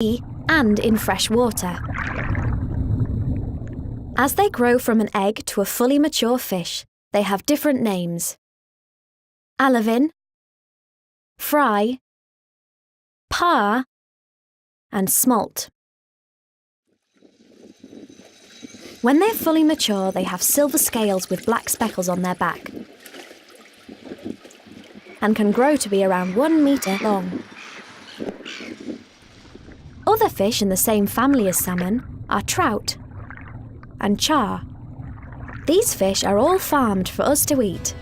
and in fresh water. As they grow from an egg to a fully mature fish, they have different names: alevin, fry, parr, and smolt. When they're fully mature, they have silver scales with black speckles on their back and can grow to be around 1 metre long. Other fish in the same family as salmon are trout and char. These fish are all farmed for us to eat.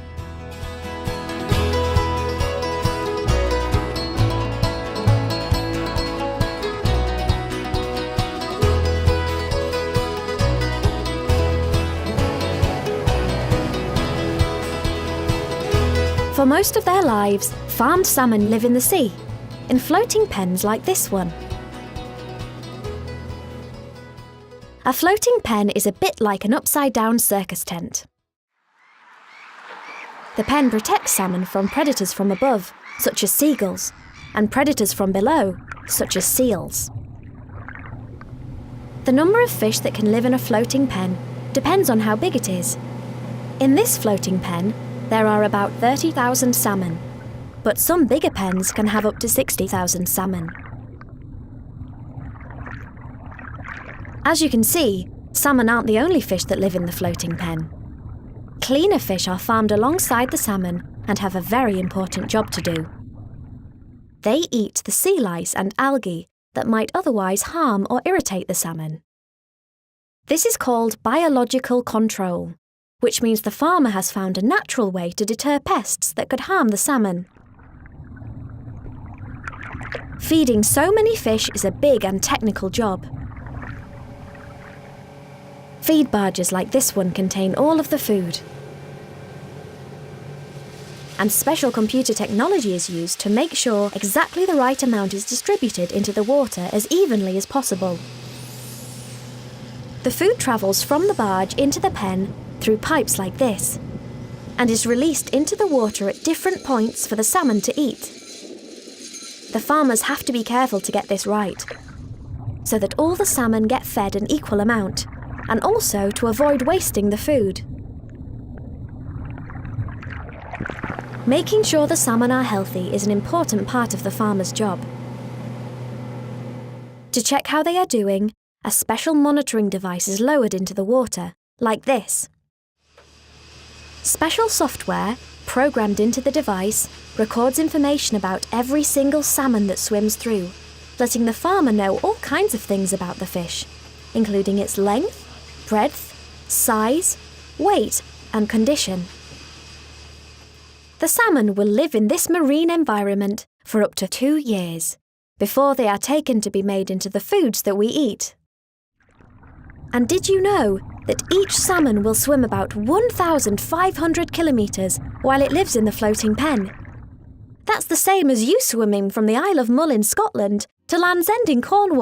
For most of their lives, farmed salmon live in the sea, in floating pens like this one. A floating pen is a bit like an upside-down circus tent. The pen protects salmon from predators from above, such as seagulls, and predators from below, such as seals. The number of fish that can live in a floating pen depends on how big it is. In this floating pen, there are about 30,000 salmon, but some bigger pens can have up to 60,000 salmon. As you can see, salmon aren't the only fish that live in the floating pen. Cleaner fish are farmed alongside the salmon and have a very important job to do. They eat the sea lice and algae that might otherwise harm or irritate the salmon. This is called biological control, which means the farmer has found a natural way to deter pests that could harm the salmon. Feeding so many fish is a big and technical job. Feed barges like this one contain all of the food. And special computer technology is used to make sure exactly the right amount is distributed into the water as evenly as possible. The food travels from the barge into the pen through pipes like this, and is released into the water at different points for the salmon to eat. The farmers have to be careful to get this right, so that all the salmon get fed an equal amount, and also to avoid wasting the food. Making sure the salmon are healthy is an important part of the farmer's job. To check how they are doing, a special monitoring device is lowered into the water, like this. Special software, programmed into the device, records information about every single salmon that swims through, letting the farmer know all kinds of things about the fish, including its length, breadth, size, weight, and condition. The salmon will live in this marine environment for up to 2 years, before they are taken to be made into the foods that we eat. And did you know that each salmon will swim about 1,500 kilometres while it lives in the floating pen? That's the same as you swimming from the Isle of Mull in Scotland to Land's End in Cornwall.